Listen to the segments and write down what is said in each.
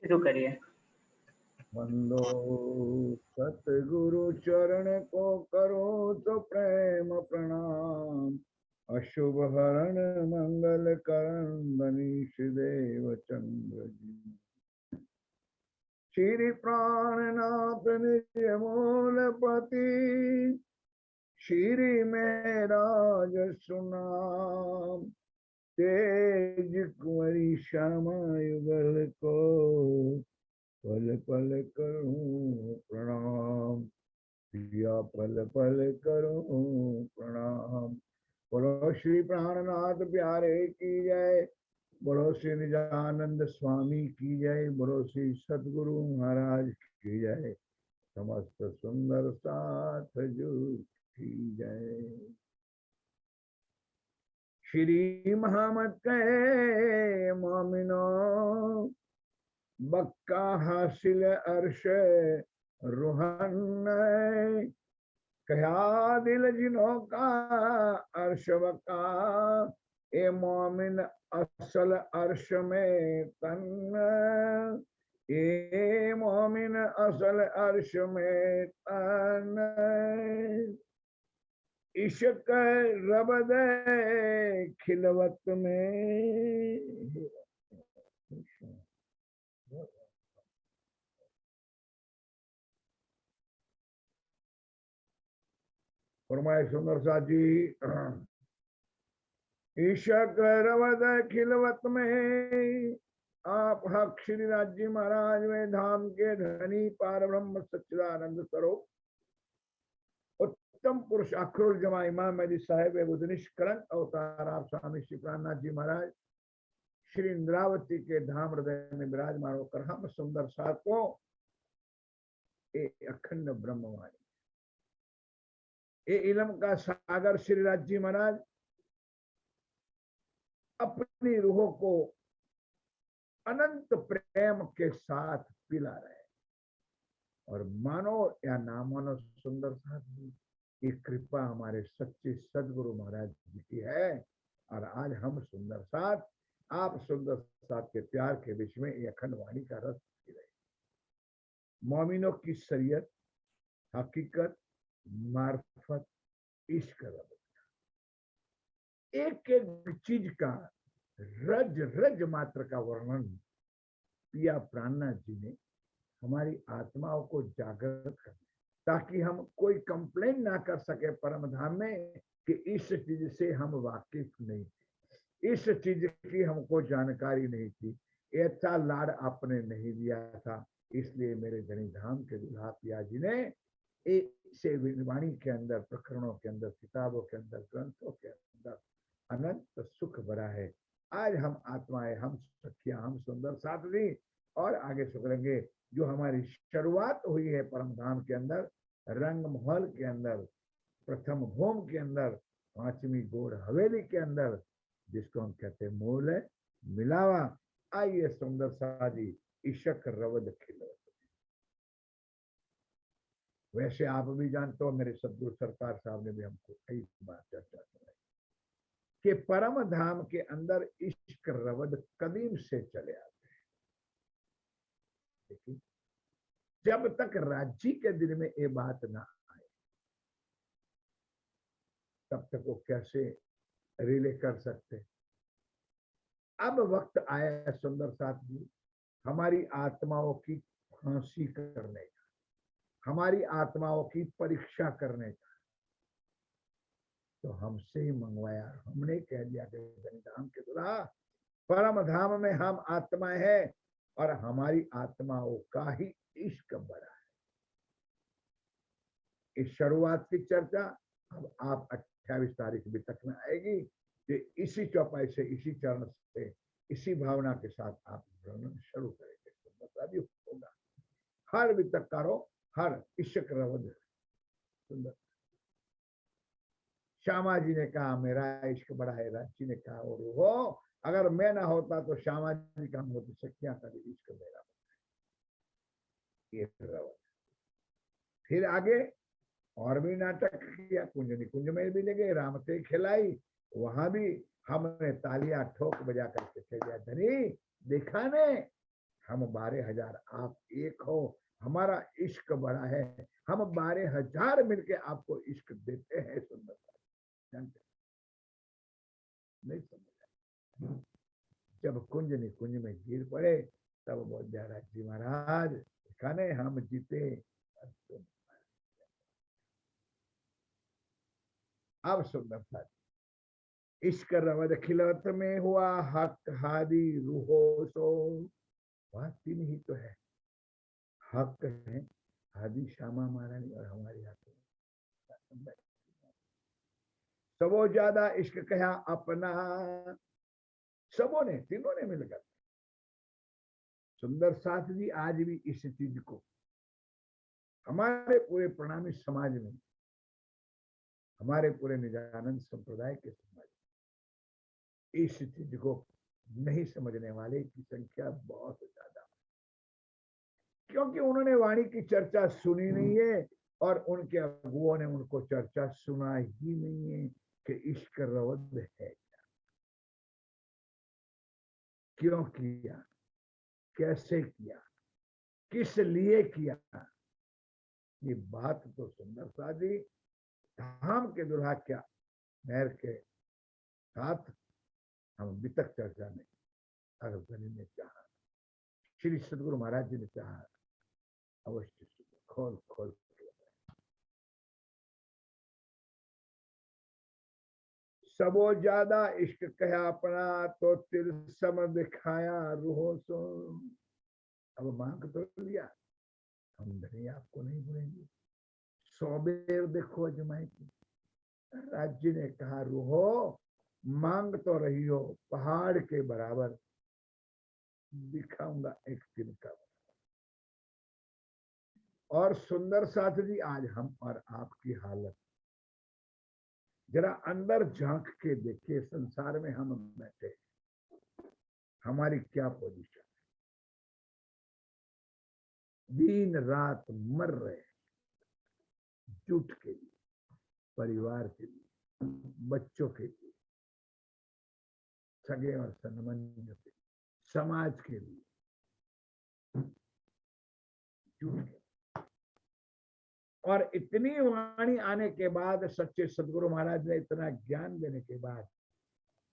शुरू करिए। वंदो सतगुरु चरण को करो तो प्रेम प्रणाम। अशुभ हरण मंगल करण मनीष देव चंद्र जी। श्री प्राणनाथ निर्मूल पति श्री मेराज सुनाम। तेज कुंवरी श्यामा युगल को पल पल करूं प्रणाम। प्रिया पल पल करूं प्रणाम। बोलो श्री प्राणनाथ प्यारे की जय। बोलो श्री निजानंद स्वामी की जय। बोलो श्री सदगुरु महाराज की जय। समस्त सुंदर साथ जुट की जय। श्री मोहम्मद के मोमिनो बक्का हासिल अर्श रूहन। कया दिल जिनों का अर्श बका ए मोमिन असल अर्श में तन। ए मोमिन असल अर्श में तन। इश्क रबद खिलवत में। फरमाए सुंदर साथ जी। इश्क रबद खिलवत में आप हक श्री राज जी महाराज में धाम के धनी पार ब्रह्म सच्चिदानंद स्वरूप उत्तम पुरुष अखरुल जमा इमाम मेरी साहेब निष्कलंक अवतार आप स्वामी श्री प्राणनाथ जी महाराज श्री इंद्रावती के धाम हृदय में विराजमान होकर हम सुंदर साथ को अखंड ब्रह्मवाणी ये इलम का सागर श्री राज जी महाराज अपनी रूहों को अनंत प्रेम के साथ पिला रहे हैं। और मानो या ना मानो सुंदर साथ की कृपा हमारे सच्चे सदगुरु महाराज जी की है। और आज हम सुंदर साथ आप सुंदर साथ के प्यार के विषय में अखंड वाणी का रस पी रहे। मोमिनों की शरीयत हकीकत मार्फत इश्क रब एक एक चीज का रज रज मात्र का वर्णन पिया प्राणनाथ जी ने हमारी आत्माओं को जागृत कर ताकि हम कोई कंप्लेन ना कर सके परम धाम में कि इस चीज से हम वाकिफ नहीं थे, इस चीज की हमको जानकारी नहीं थी, ऐसा लाड आपने नहीं दिया था। इसलिए मेरे धनी धाम के दुल्हा पिया जी ने एक से वाणी के अंदर प्रकरणों के अंदर किताबों के अंदर ग्रंथों के अंदर अनंत सुख भरा है। आज हम आत्माएं हम सखियां हम सुंदर साथी और आगे सुधरेंगे। जो हमारी शुरुआत हुई है परम धाम के अंदर रंग महल के अंदर प्रथम भूम के अंदर पांचवी गोड़ हवेली के अंदर जिसको हम कहते हैं मूल है मिलावा। आइए सुंदर साजी इशक रवद खिलो। वैसे आप भी जानते हो मेरे सदगुरु सरकार साहब ने भी हमको कई बार चर्चा कराई कि परम धाम के अंदर इश्क रवद कदीम से चले आते हैं। देखिए जब तक राज्य के दिल में ये बात ना आए तब तक वो कैसे रिले कर सकते। अब वक्त आया सुंदर साथ जी हमारी आत्माओं की फांसी करने का, हमारी आत्माओं की परीक्षा करने का। तो हमसे ही मंगवाया, हमने कह दिया कि धाम के दुल्हा परम धाम में हम आत्माएं हैं और हमारी आत्माओं का ही इश्क बड़ा है। इस शुरुआत की चर्चा अब आप 28 तारीख भी तक में आएगी कि इसी चौपाई से इसी चरण से इसी भावना के साथ आप वर्णन शुरू करेंगे। तो मतलब ये होगा हर वितकारो हर इश्क रवद सुंदर। श्यामा जी ने कहा मेरा इश्क बड़ा है, राजी ने कहा और हो अगर मैं ना होता तो श्यामा जी का होती सखियां का भी इश्क मेरा रवद। फिर आगे और भी नाटक किया, कुंज निकुंज में भी लगे, राम से खिलाई, वहां भी हमने तालियां ठोक बजा करके कह दिया धनी देखा ने हम 12,000 आप एक हो, हमारा इश्क बड़ा है, हम 12,000 मिलके आपको इश्क देते हैं। सुंदरता जानते नहीं समझ। जब कुंज निकुंज में गिर पड़े तब बोल दिया राजी महाराज, खाने हम जीते। अब सुंदरता इश्क रवद खिलत में हुआ हक हादी रूहो सो। वह तीन ही तो है, हक है, हादी श्यामा महारानी और हमारी हाथों में सबो ज्यादा इश्क कहा अपना। सबों ने, तीनों ने मिलकर। सुंदर साथ जी आज भी इस चीज को हमारे पूरे प्रणामी समाज में, हमारे पूरे निजानंद संप्रदाय के समाज में इस चीज को नहीं समझने वाले की संख्या बहुत ज्यादा, क्योंकि उन्होंने वाणी की चर्चा सुनी नहीं है और उनके अगुओं ने उनको चर्चा सुना ही नहीं है कि इश्क रवद है, क्यों किया, कैसे किया, किस लिए किया। ये बात तो सुंदर साजी धाम के दुल्हा क्या नहर के साथ हम वितक चर्चा में अगर गली ने चाहा, श्री सदगुरु महाराज जी ने चाहा, अवश्य खोल खोल। सबो ज्यादा इश्क कहा अपना तो तिरसम दिखाया रूहो सो। अब मांग तो लिया, हम धनी आपको नहीं भूलेंगे, 100 बेर देखो अजमाई की। राज्य ने कहा रूहो मांग तो रही हो पहाड़ के बराबर, दिखाऊंगा एक दिन का। और सुंदर साथ जी आज हम और आपकी हालत जरा अंदर झांक के देखिए, संसार में हम बैठे, हमारी क्या पोजीशन, दिन रात मर रहे झूठ के लिए, परिवार के लिए, बच्चों के लिए, सगे और संबंधियों के लिए, समाज के लिए, झूठ के। और इतनी वाणी आने के बाद, सच्चे सदगुरु महाराज ने इतना ज्ञान देने के बाद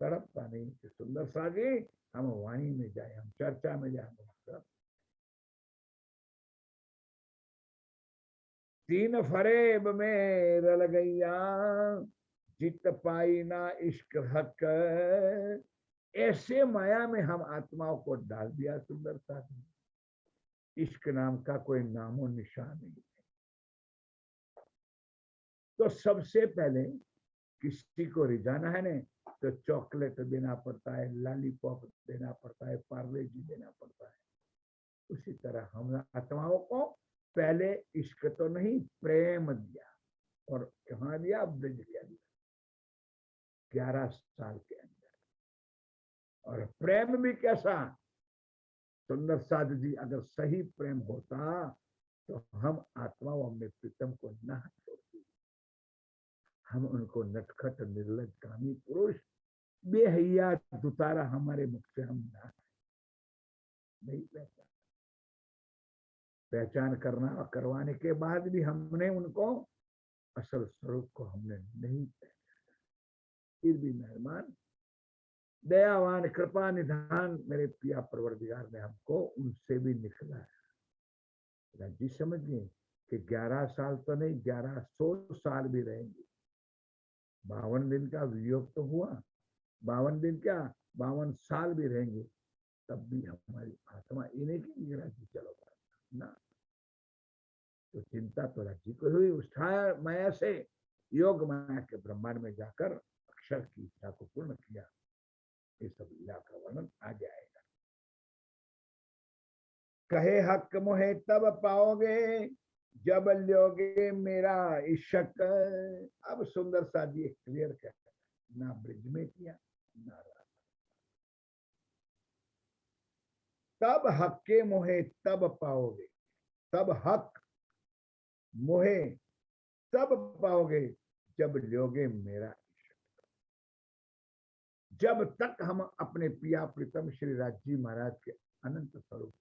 तड़पता नहीं कि सुंदर सा जी हम वाणी में जाए, हम चर्चा में जाए। तीन फरेब में रल गैया, जित पाई ना इश्क हक। ऐसे माया में हम आत्माओं को डाल दिया सुंदर सा जी, इश्क नाम का कोई नामो निशान नहीं। तो सबसे पहले किसी को रिझाना है ना, तो चॉकलेट देना पड़ता है, लॉलीपॉप देना पड़ता है, पार्ले जी देना पड़ता है। उसी तरह हम आत्माओं को पहले इश्क तो नहीं, प्रेम दिया। और कहाँ दिया, ब्रज के अंदर 11 साल के अंदर। और प्रेम भी कैसा, सुंदर साध जी अगर सही प्रेम होता तो हम आत्माओं में प्रीतम को न छोड़ती, हम उनको नटखट निर्लज कामी पुरुष बेहैया दुतारा हमारे मुख से हम ना नहीं पहचान करना और करवाने के बाद भी हमने उनको असल स्वरूप को हमने नहीं पहचाना। फिर भी मेहरबान दयावान कृपा निधान मेरे पिया परवरदिगार ने हमको उनसे भी निकला है। जी समझिए कि 11 साल तो नहीं, 1100 साल भी रहेंगे। 52 दिन का वियोग तो हुआ, 52 दिन क्या 52 साल भी रहेंगे, तब भी हमारी आत्मा इन्हें की निगरानी की चलो ना। तो चिंता तो राज्य को हुई, उठाया माया से, योग माया के ब्रह्मांड में जाकर अक्षर की इच्छा को पूर्ण किया। ये सब लीला का वर्णन आ जाएगा। कहे हक मोहे तब पाओगे, जब लोगे मेरा इश्क। अब सुंदर सा जी क्लियर कर, ना ब्रिज में किया ना रात। तब हक के मोहे तब पाओगे, तब हक मोहे तब पाओगे जब लोगे मेरा इश्क। जब तक हम अपने पिया प्रीतम श्री राज जी महाराज के अनंत स्वरूप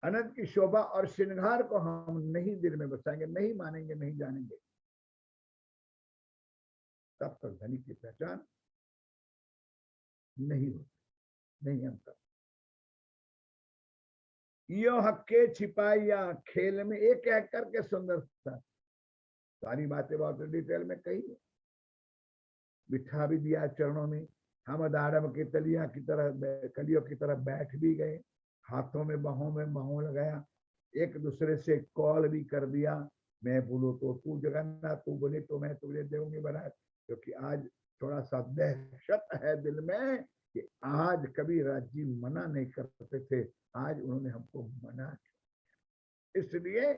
अनंत की शोभा और श्रृंगार को हम नहीं दिल में बसाएंगे, नहीं मानेंगे, नहीं जानेंगे, तब तक धनी की पहचान नहीं होती, नहीं हम तक। यो हक्के छिपाइया खेल में एक कह करके सुंदर था, सारी बातें बहुत डिटेल में कही, बिठा भी दिया चरणों में। हम दाड़म की तलियां की तरह, कलियों की तरह बैठ भी गए, हाथों में बाहों लगाया, एक दूसरे से कॉल भी कर दिया। मैं बोलूं तो तू जगन्नाथ, तू बोले तो मैं तुझे दूंगी बारात, क्योंकि आज थोड़ा सा दहशत है दिल में कि आज कभी राजी मना नहीं करते थे, आज उन्होंने हमको मना किया। इसलिए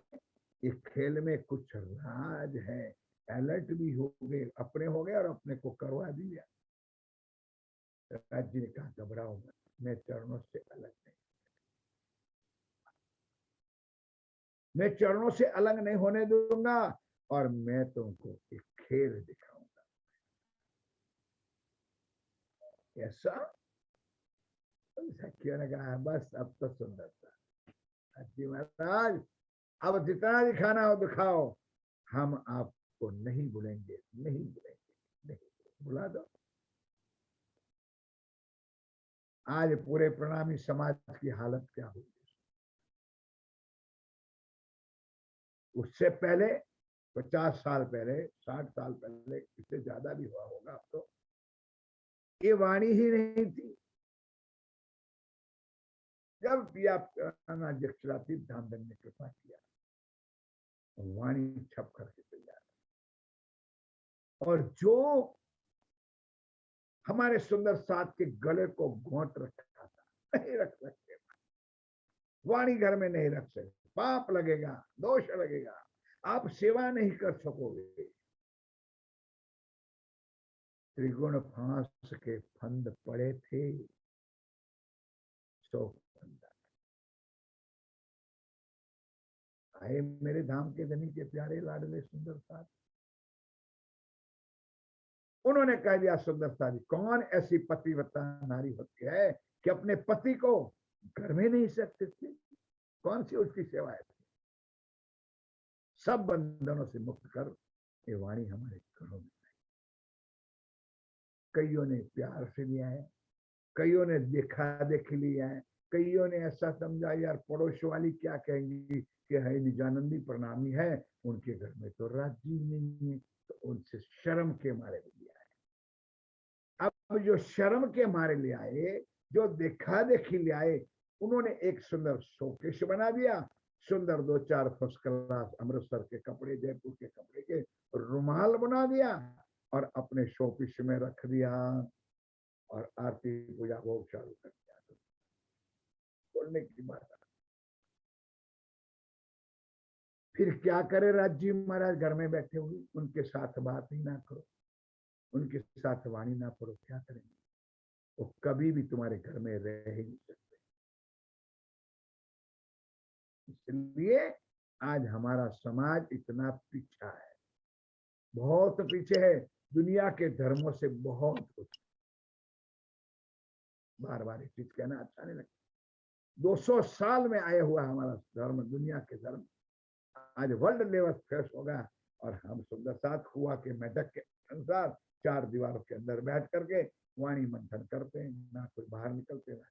इस खेल में कुछ राज है। अलर्ट भी हो गए, अपने हो गए और अपने को करवा दिया। राज जी ने कहा घबराओ मत, मैं चरणों से अलग नहीं, मैं चरणों से अलग नहीं होने दूंगा, और मैं तुमको एक खेल दिखाऊंगा। ऐसा सखियों ने कहा बस अब तो सुंदरता। जी महाराज अब जितना दिखाना हो दिखाओ, हम आपको नहीं बुलेंगे, नहीं बुलेंगे, नहीं बुला दो। आज पूरे प्रणामी समाज की हालत क्या हुई, उससे पहले 50 साल पहले, 60 साल पहले, इससे ज्यादा भी हुआ होगा अब तो, ये वाणी ही नहीं थी। जब भी आप अध्यक्षराती धामधन ने कृपा किया, वाणी छप करके तैयार, और जो हमारे सुंदर साथ के गले को घोंट रखा था, नहीं रख सकते, वाणी घर में नहीं रख सकते, पाप लगेगा, दोष लगेगा, आप सेवा नहीं कर सकोगे। त्रिगुण फांस के फंद पड़े थे, सो आए मेरे धाम के धनी के प्यारे लाडले सुंदर साथ। उन्होंने कह दिया सुंदर सारी, कौन ऐसी पतिव्रता नारी होती है कि अपने पति को घर में नहीं सकते थे, कौन सी उसकी सेवा है। सब बंधनों से मुक्त कर ये वाणी हमारे घरों में। कईयों ने प्यार से लिया है, कईयों ने देखा देखी लिया है, कईयों ने ऐसा समझा यार पड़ोस वाली क्या कहेंगी कि है निजानंदी प्रणामी है, उनके घर में तो राजी नहीं है, तो उनसे शर्म के मारे लिया है। अब जो शर्म के मारे ले आए, जो देखा देखी ले आए, उन्होंने एक सुंदर शोकेश बना दिया, सुंदर 2-4 फर्स्ट क्लास अमृतसर के कपड़े, जयपुर के कपड़े के रुमाल बना दिया और अपने शोकेश में रख दिया, और आरती पूजा भोग चालू कर दिया। बोलने की बात, फिर क्या करे राज्य महाराज, घर में बैठे हुए, उनके साथ बात ही ना करो, उनके साथ वाणी ना पढ़ो, क्या करेंगे, वो कभी भी तुम्हारे घर में रह ही नहीं सकते। इसलिए आज हमारा समाज इतना पीछा है, बहुत पीछे है, दुनिया के धर्मों से बहुत कुछ। बार बार एक चीज कहना अच्छा नहीं लगता, 200 साल में आया हुआ हमारा धर्म, दुनिया के धर्म आज वर्ल्ड लेवल फेस होगा, और हम सुंदर साथ हुआ के मेढक के अनुसार 4 दीवारों के अंदर बैठ करके वाणी मंथन करते हैं, ना कोई बाहर निकलते ना।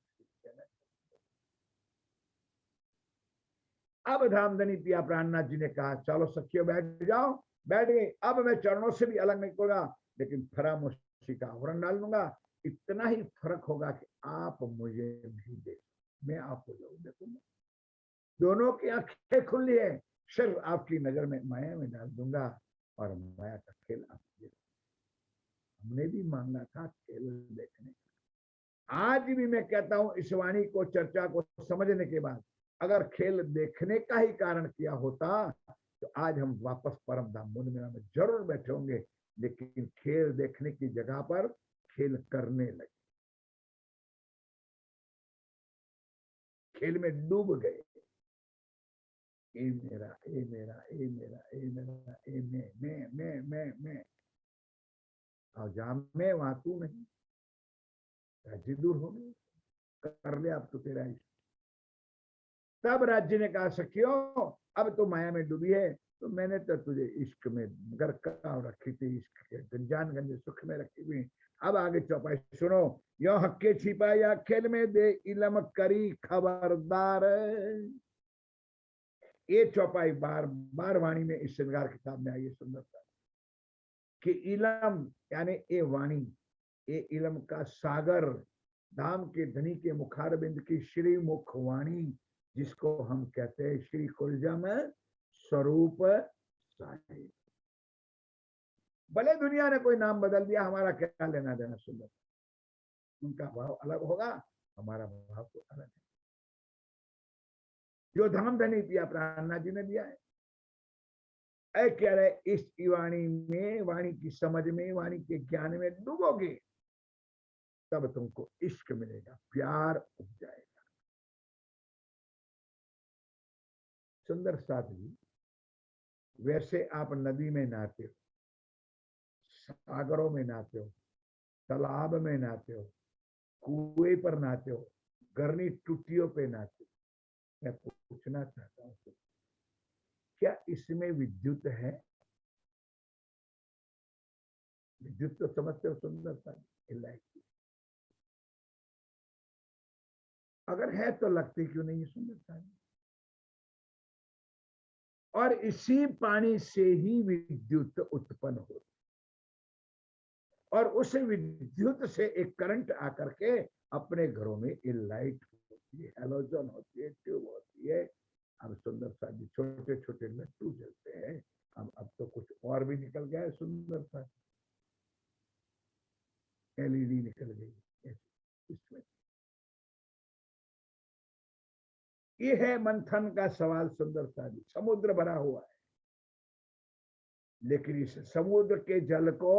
अब धामधनी पिया प्राणनाथ जी ने कहा चलो सखियों बैठ जाओ, बैठ गए। अब मैं चरणों से भी अलग निकलूंगा, लेकिन फरामोशी का आवरण डाल दूंगा, इतना ही फर्क होगा कि आप मुझे नहीं देख, मैं आपको जरूर देखूंगा। दोनों की आंखें खुली है, सिर्फ आपकी नजर में माया में डाल दूंगा, और माया का खेल आप देख। हमने भी मांगा था खेल देखने, आज भी मैं कहता हूं इस वाणी को, चर्चा को समझने के बाद, अगर खेल देखने का ही कारण किया होता तो आज हम वापस परम धाम मुन मेला में जरूर बैठे होंगे, लेकिन खेल देखने की जगह पर खेल करने लगे, खेल में डूब गए। ए मेरा, ए मेरा, ए मेरा, ए मेरा, ए मैं, और जहां मैं वहां तू नहीं, राजी दूर हो गई, कर ले अब तो तेरा तब राज्य ने कहा सखियों अब तो माया में डूबी है, तो मैंने तो तुझे इश्क में गरकाव रखी थी, इश्क के गंजान गंजे सुख में रखी हुई। अब आगे चौपाई सुनो। यो हक्के छिपा या खेल में दे इलम करी खबरदार। ये चौपाई बार बार वाणी में इस श्रृंगार किताब में आई है सुंदरता कि इलम यानी ए वाणी, ए इलम का सागर, धाम के धनी के मुखारबिंद की श्री मुख वाणी, जिसको हम कहते हैं श्री कुलजम स्वरूप साहिब। भले दुनिया ने कोई नाम बदल दिया, हमारा क्या लेना देना सुंदर, उनका भाव अलग होगा, हमारा भाव तो अलग है। जो धाम धनी पिया प्राणनाथ जी ने दिया है, ऐ कह रहे इस वाणी में, वाणी की समझ में, वाणी के ज्ञान में डूबोगे तब तुमको इश्क मिलेगा, प्यार उपजाएगा। सुंदर साथ जी, वैसे आप नदी में नहाते हो, सागरों में नहाते हो, तालाब में नहाते हो, कुएं पर नहाते हो, गरनी टुटियों पे नहाते हो। मैं पूछना चाहता हूं क्या इसमें विद्युत है? विद्युत तो समझते हो सुंदरता, इलायची। अगर है तो लगती क्यों नहीं है सुंदरता? और इसी पानी से ही विद्युत उत्पन्न होती, और उस विद्युत से एक करंट आकर के अपने घरों में लाइट होती है, हेलोजन होती है, ट्यूब होती है। अब सुंदर सा छोटे छोटे लट्टू जलते हैं। अब तो कुछ और भी निकल गया है सुंदर सा, एलईडी निकल गई इसमें। ये है मंथन का सवाल सुंदर सा जी। समुद्र भरा हुआ है, लेकिन इस समुद्र के जल को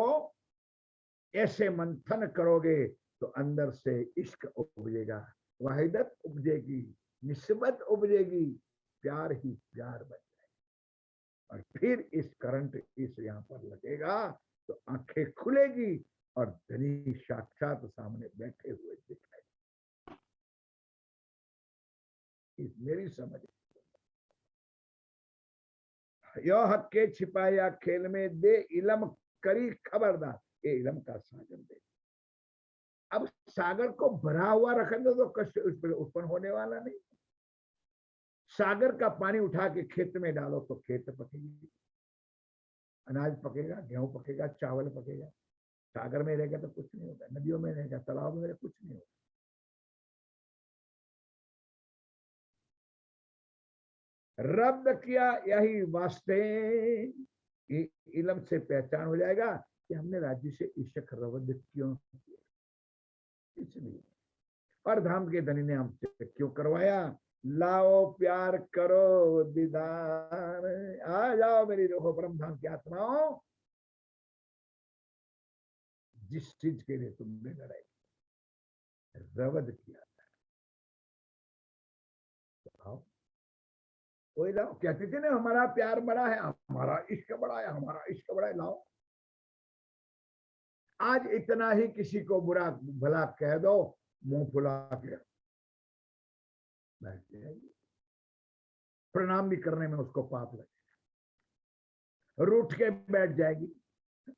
ऐसे मंथन करोगे तो अंदर से इश्क उपजेगा, वाहिदत उपजेगी, निस्बत उपजेगी, प्यार ही प्यार बन जाएगा। और फिर इस करंट इस यहां पर लगेगा तो आंखें खुलेगी और धनी साक्षात सामने बैठे हुए दिखाई। मेरी समझ, यो हक्के छिपाया खेल में दे इलम करी खबरदार, ये इलम का सागर दे। अब सागर को भरा हुआ रख दो तो कष्ट उस पर उत्पन्न होने वाला नहीं। सागर का पानी उठा के खेत में डालो तो खेत पकेगी, अनाज पकेगा, गेहूं पकेगा, चावल पकेगा। सागर में रहेगा तो कुछ नहीं होगा, नदियों में रहेगा, तालाब में रहेगा, कुछ नहीं होगा। रब्द किया यही वास्ते, इलम से पहचान हो जाएगा कि हमने राज्य से इश्क रवद क्यों किया, इसलिए। और धाम के धनी ने हमसे क्यों करवाया? लाओ प्यार करो दीदार, आ जाओ मेरी रोहो परम धाम की आत्माओं। जिस चीज के लिए तुमने लड़ाई रवद किया था, तो आओ। कोई लाओ, कहते थे ना हमारा प्यार बड़ा है, हमारा इश्क बड़ा है, हमारा इश्क बड़ा है, लाओ। आज इतना ही किसी को बुरा भला कह दो, मुंह फुला के बैठ जाएगी, प्रणाम भी करने में उसको पाप लगेगा, रूठ के बैठ जाएगी।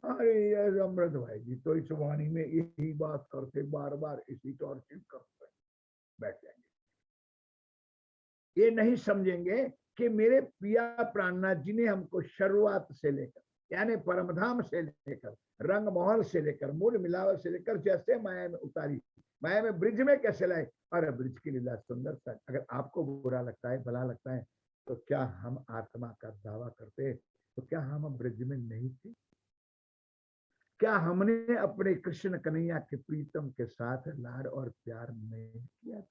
अरे ये अमृत भाई जी तो इस वाणी में यही बात करते, बार बार इसी टॉर्चर करते, बैठ जाएंगे। ये नहीं समझेंगे कि मेरे पिया प्राणनाथ जी ने हमको शुरुआत से लेकर, यानी परमधाम से लेकर, रंग महल से लेकर, मूल मिलावट से लेकर, जैसे माया में उतारी, माया में ब्रिज में कैसे लाए। और ब्रिज की लीला सुंदर सा, अगर आपको बुरा लगता है, भला लगता है, तो क्या हम आत्मा का दावा करते, तो क्या हम ब्रिज में नहीं थे? क्या हमने अपने कृष्ण कन्हैया के प्रीतम के साथ लाड और प्यार नहीं किया?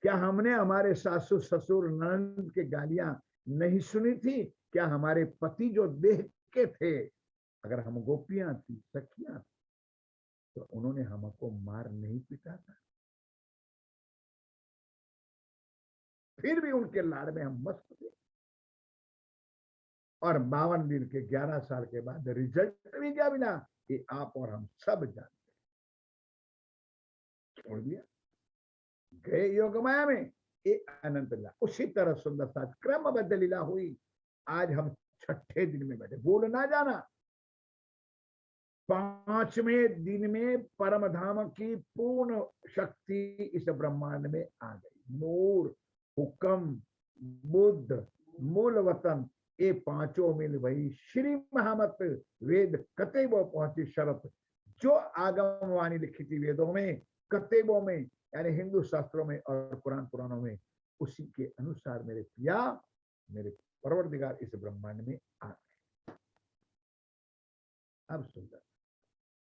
क्या हमने हमारे सासू ससुर ननद के गालियां नहीं सुनी थी? क्या हमारे पति जो देह के थे, अगर हम गोपियां थी, सखियां थी, तो उन्होंने हमको मार नहीं पीटा था? फिर भी उनके लाड़ में हम मस्त थे। और 52 दिन के 11 साल के बाद रिजल्ट भी क्या मिला, कि आप और हम सब जानते हैं। छोड़ दिया, गए योग माया में, ये अनंत लीला। उसी तरह सुंदर सा क्रमबद्ध लीला हुई। आज हम छठे दिन में बैठे, भूल ना जाना, 5वें दिन में परम धाम की पूर्ण शक्ति इस ब्रह्मांड में आ गई। नूर, हुक्म, बुद्ध, मूल वतन, ये पांचों मिल वही श्री महामत वेद कतेबो पहुंची शरत। जो आगम वाणी लिखी थी वेदों में, कतेबों में, यानी हिंदू शास्त्रों में और पुराणों में, उसी के अनुसार मेरे पिया, मेरे परवरदिगार इस ब्रह्मांड में आ गए। अब सुंदर,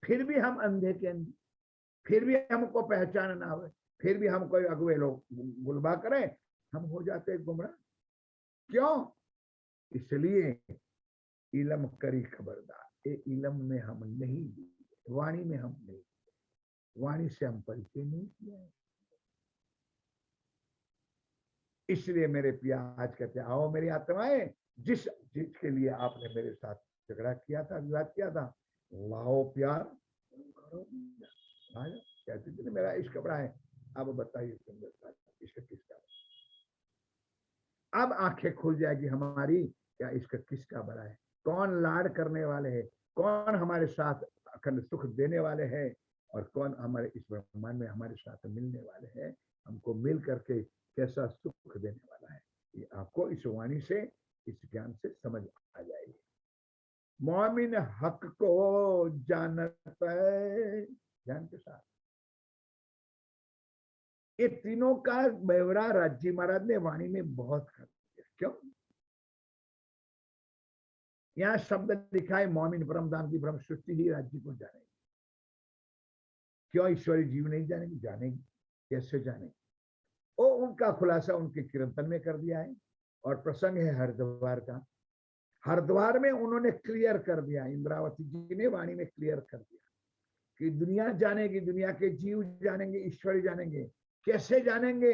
फिर भी हम अंधे के अंधे, फिर भी हमको पहचान ना हो, फिर भी हम कोई अगुए लोग गुलबा करें, हम हो जाते गुमराह। क्यों? इसलिए इलम करी खबरदार, ये इलम में हम नहीं, वाणी में हम नहीं, वाणी से हम परिचय नहीं किया है। इसलिए मेरे पिया आज कहते आओ मेरी आत्माएं, जिस जिसके लिए आपने मेरे साथ झगड़ा किया था, विवाद किया था, लाओ प्यार करो, कहते थे मेरा इश्क बड़ा है। अब बताइए सुंदर इश्क किसका? अब आंखें खुल जाएगी हमारी, क्या इश्क किसका बड़ा है, कौन लाड करने वाले हैं, कौन हमारे साथ अखंड सुख देने वाले हैं, और कौन हमारे इस ब्रह्मांड में हमारे साथ मिलने वाले हैं, हमको मिल करके कैसा सुख देने वाला है। ये आपको इस वाणी से, इस ज्ञान से समझ आ जाएगी। मोमिन हक को जानत है, ज्ञान के साथ। ये तीनों का बेवरा राज्य महाराज ने वाणी में बहुत कर दिया। क्यों? यहाँ शब्द लिखा है मोमिन परम धाम की ब्रह्म सृष्टि ही राज्य को जानेगी। क्यों ईश्वरी जीव नहीं जानेगी? जानेगी। कैसे जानेगी? वो उनका खुलासा उनके कीर्तन में कर दिया है। और प्रसंग है हरिद्वार का। हरिद्वार में उन्होंने क्लियर कर दिया, इंद्रावती जी ने वाणी में क्लियर कर दिया कि दुनिया जानेगी, दुनिया के जीव जानेंगे, ईश्वरी जानेंगे। कैसे जानेंगे?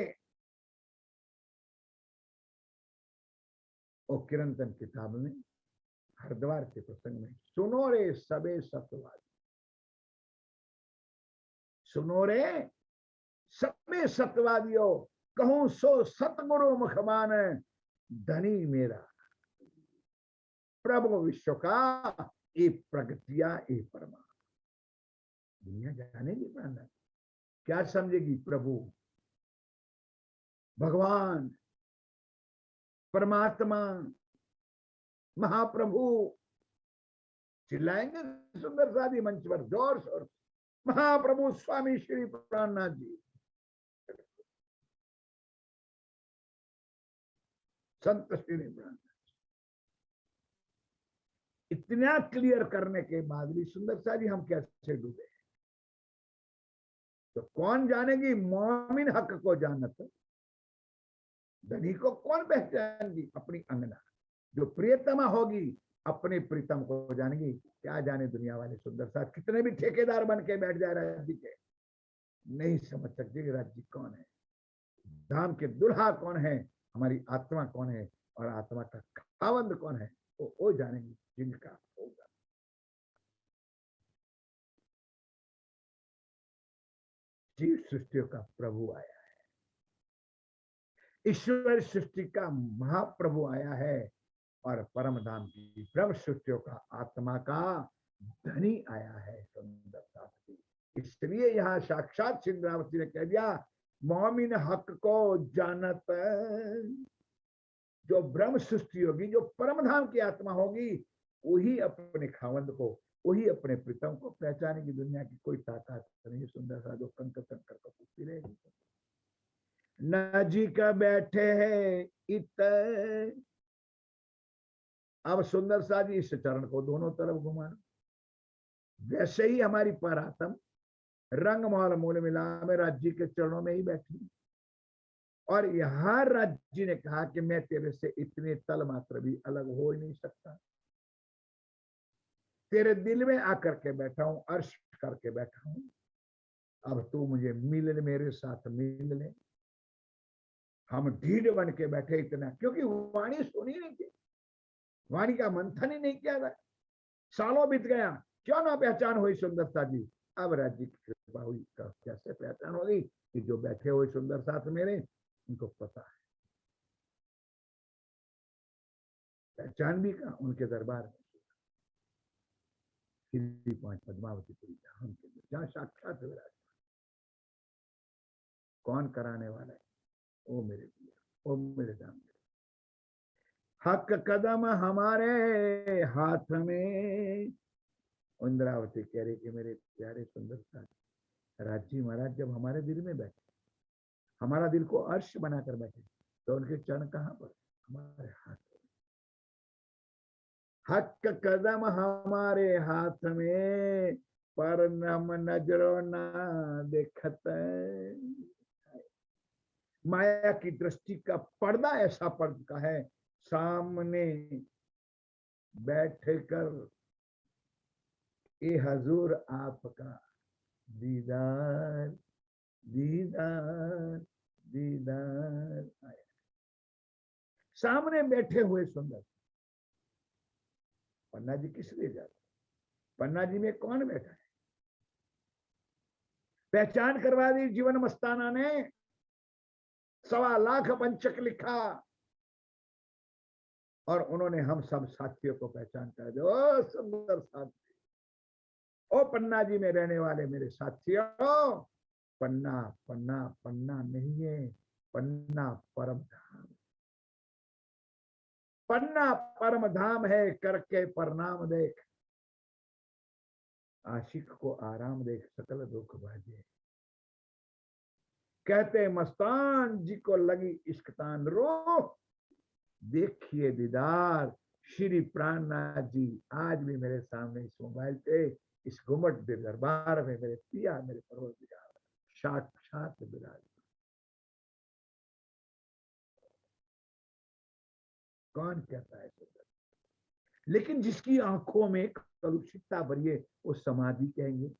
वो कीर्तन किताब में हरिद्वार के प्रसंग में, सुनो रे सबे सत्यवादी, सुनो रे सबे सत्यवादियों, कहूं सो सतगुरु मुखमान, धनी मेरा प्रभु विश्व का, ये प्रगतिया ये परमा। दुनिया जानेगी प्राण, क्या समझेगी? प्रभु, भगवान, परमात्मा, महाप्रभु। चिल्लाएंगे सुंदर शादी मंच पर जोर शोर, महाप्रभु स्वामी श्री प्राणनाथ जी, संत श्री प्राणनाथ। इतना क्लियर करने के बाद भी सुंदर सा जी हम कैसे डूबे? तो कौन जानेगी? मोमिन हक को जानत, धनी को कौन पहचानेगी? अपनी अंगना। जो प्रियतमा होगी अपने प्रीतम को जानेगी। क्या जाने दुनिया वाले सुंदर सा, कितने भी ठेकेदार बन के बैठ जाए राज्य के, नहीं समझ सकते कि राज्य कौन है, धाम के दुल्हा कौन है, हमारी आत्मा कौन है, और आत्मा का खावंद कौन है, वो जानेंगे जिनका होगा। जीव सृष्टियों का प्रभु आया है, ईश्वर सृष्टि का महाप्रभु आया है, और परम धाम की ब्रह्म सृष्टियों का आत्मा का धनी आया है सुंदर साथी। इसलिए यहाँ साक्षात सिंद्रावती ने कह दिया, मोमिन हक को जानत, जो ब्रह्म सृष्टि होगी, जो परम धाम की आत्मा होगी, वही अपने खावंद को, वही अपने प्रीतम को पहचानेगी। दुनिया की कोई ताकत नहीं। सुंदर सा जो कंकर कंकर को पूछती रहेगी। नजी का बैठे है इत, अब सुंदर सा जी इस चरण को दोनों तरफ घुमाना। वैसे ही हमारी परात्म रंग महल मूल मिला में राज्य के चरणों में ही बैठी, और यहां राज्य ने कहा कि मैं तेरे से इतने तल मात्र भी अलग हो ही नहीं सकता, तेरे दिल में आकर के बैठा हूं, अर्श करके बैठा हूं, अब तू मुझे मिल ले, मेरे साथ मिल ले। हम ढीढ़ बन के बैठे इतना, क्योंकि वाणी सुनी नहीं थी, वाणी का मंथन ही नहीं किया था। सालों बीत गया, क्यों ना पहचान हुई सुंदरता जी। अब राज्य की कृपा हुई, कैसे पहचान होगी कि जो बैठे हुए सुंदर साथ मेरे, उनको पता है, पहचान भी कहा उनके दरबार में श्री 5 पद्मावतीपुरी धाम के लिए, जहां साक्षात विराज। कौन कराने वाला है? ओ मेरे पिया, ओ मेरे दाम। हक कदम हमारे हाथ में। इंद्रावती कह रही कि मेरे प्यारे सुंदर साथ राजी महाराज जब हमारे दिल में बैठे, हमारा दिल को अर्श बनाकर बैठे, तो उनके चरण कहां पर? हमारे हाथ में। हक कदम हमारे हाथ में, पर नम नजरों ना देखत। माया की दृष्टि का पर्दा ऐसा पड़ता है, सामने बैठकर ए हजूर आपका दीदार दीदार दीदार आया। सामने बैठे हुए सुंदर। पन्ना जी किस लिए जाते? पन्ना जी में कौन बैठा है? पहचान करवा दी जीवन मस्ताना ने। 1.25 लाख पंचक लिखा और उन्होंने हम सब साथियों को पहचान कर दिया। ओ सुंदर साथी, ओ पन्ना जी में रहने वाले मेरे साथियों, पन्ना पन्ना पन्ना नहीं है, पन्ना परम धाम। पन्ना परम धाम है, करके प्रणाम देख, आशिक को आराम देख, सकल दुख भाजे। कहते मस्तान जी को लगी इश्कतान रो, देखिए दीदार श्री प्राणनाथ जी आज भी मेरे सामने इस मोबाइल पे, इस घुमट दरबार में मेरे पिया, मेरे परवरदिगार साक्षात विराज। कौन कहता है सुंदर? लेकिन जिसकी आंखों में कलुषितता भरी है, वो समाधि कहेंगे,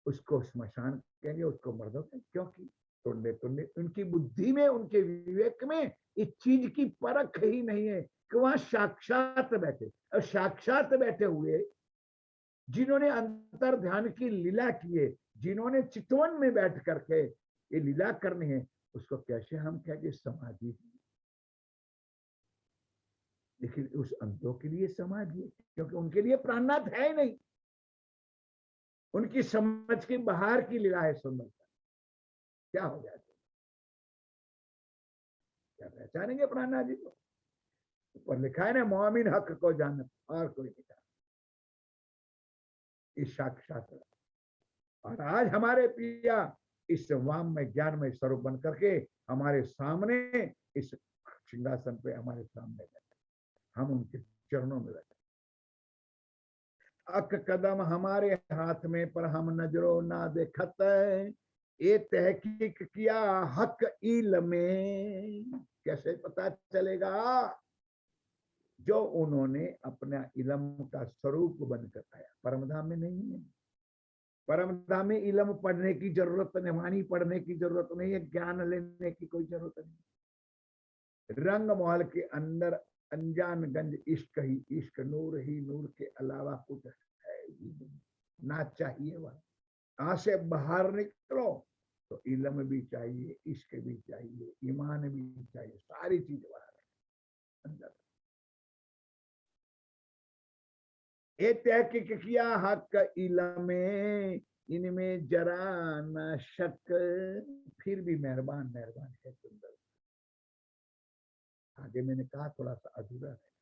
उसको स्मशान कहेंगे, उसको मर्दों कहेंगे। क्योंकि तुंडे तुंडे उनकी बुद्धि में, उनके विवेक में इस चीज की परख ही नहीं है कि वहां साक्षात बैठे। और साक्षात बैठे हुए जिन्होंने अंतर ध्यान की लीला की है, जिन्होंने चितवन में बैठ करके ये लीला करनी है, उसको कैसे हम कहेंगे समाधि? लेकिन उस अंतों के लिए समाधि है, क्योंकि उनके लिए प्राणनाथ है ही नहीं। उनकी समझ के बाहर की लीला है सुंदरता। क्या हो जाए? क्या पहचानेंगे प्राणनाथ जी को? ऊपर लिखा है ना, मोमिन हक को जानत, और कोई नहीं जानता। इस साक्षात। और आज हमारे पिया इस वाम में ज्ञान में स्वरूप बन करके हमारे सामने इस सिंहासन पे हमारे सामने बैठे, हम उनके चरणों में बैठे। अक कदम हमारे हाथ में, पर हम नजरों ना देखत। ये तहकीक किया हक इल में, कैसे पता चलेगा? जो उन्होंने अपना इलम का स्वरूप बनकर आया। परमधाम में नहीं है। परमधाम में इलम पढ़ने की जरूरत नहीं, वाणी पढ़ने की जरूरत नहीं है, ज्ञान लेने की कोई जरूरत नहीं। रंग महल के अंदर अनजान गंज इश्क ही इश्क, नूर ही नूर के अलावा कुछ है ही नहीं। ना चाहिए वह। यहां से बाहर निकलो तो इलम भी चाहिए, इश्क भी चाहिए, ईमान भी चाहिए, सारी चीज बाहर है अंदर। ए तहकीक किया हक इलमे, इनमें जरा न शक, फिर भी मेहरबान मेहरबान है सुंदर। आगे मैंने कहा थोड़ा सा अधूरा है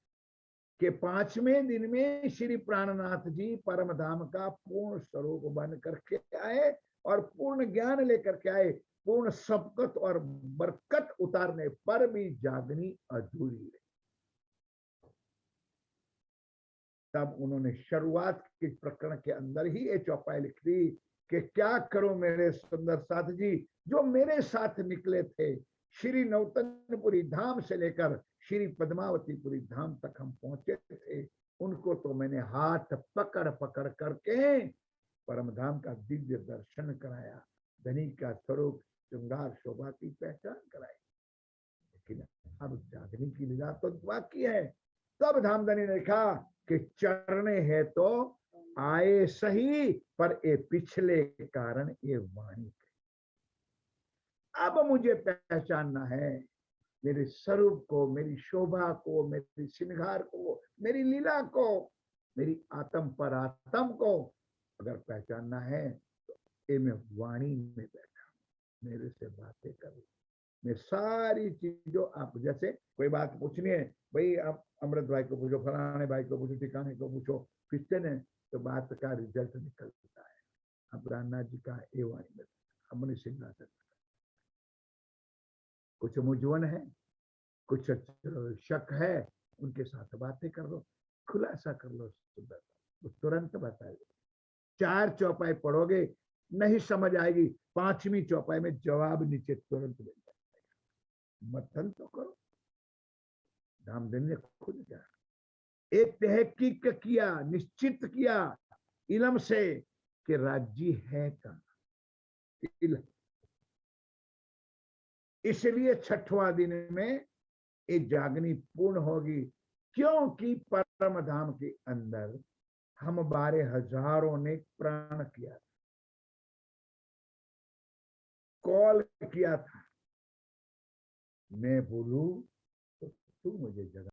कि 5वें दिन में श्री प्राणनाथ जी परम धाम का पूर्ण स्वरूप बन करके आए और पूर्ण ज्ञान लेकर के आए। पूर्ण सबकत और बरकत उतारने पर भी जागनी अधूरी है। तब उन्होंने शुरुआत के प्रकरण के अंदर ही ये चौपाई लिख दी कि क्या करो मेरे सुंदर साथ जी, जो मेरे साथ निकले थे श्री नौतनपुरी धाम से लेकर श्री पद्मावतीपुरी धाम तक हम पहुंचे थे, उनको तो मैंने हाथ पकड़ पकड़ करके परम धाम का दिव्य दर्शन कराया, धनी का स्वरूप श्रृंगार शोभा की पहचान कराई। लेकिन अब जागने की लीला तो बाकी है। तब धामधनी ने लिखा कि चरणे है तो आए सही, पर ए पिछले कारण ये वाणी। अब मुझे पहचानना है मेरे स्वरूप को, मेरी शोभा को, मेरी श्रृंगार को, मेरी लीला को, मेरी आत्म पर आत्म को अगर पहचानना है तो ये मैं वाणी में बैठा, मेरे से बातें करो। मैं सारी चीजों, आप जैसे कोई बात पूछनी है भाई, आप अमृत भाई को पूछो, फलाने भाई को पूछो, ठिकाने को पूछो, पूछते न तो बात का रिजल्ट निकलता है। अब रामनाथ जी का ये वाणी में अपने सिंहासन, कुछ मुझवन है, कुछ शक है, उनके साथ बातें कर लो, खुलासा कर लो, सुंदर वो तुरंत बताएगा। 4 चौपाई पढ़ोगे नहीं समझ आएगी, 5वीं चौपाई में जवाब नीचे तुरंत मिल जाएगा। मथन तो करो। रामदेव ने खुद कहा, एक तहकीक किया, निश्चित किया इलम से कि राज्य है कहां। इसलिए 6वां दिन में ये जागनी पूर्ण होगी, क्योंकि परम धाम के अंदर हम 12,000 ने प्राण किया, कॉल किया था, मैं बोलूं तो तू मुझे जगा।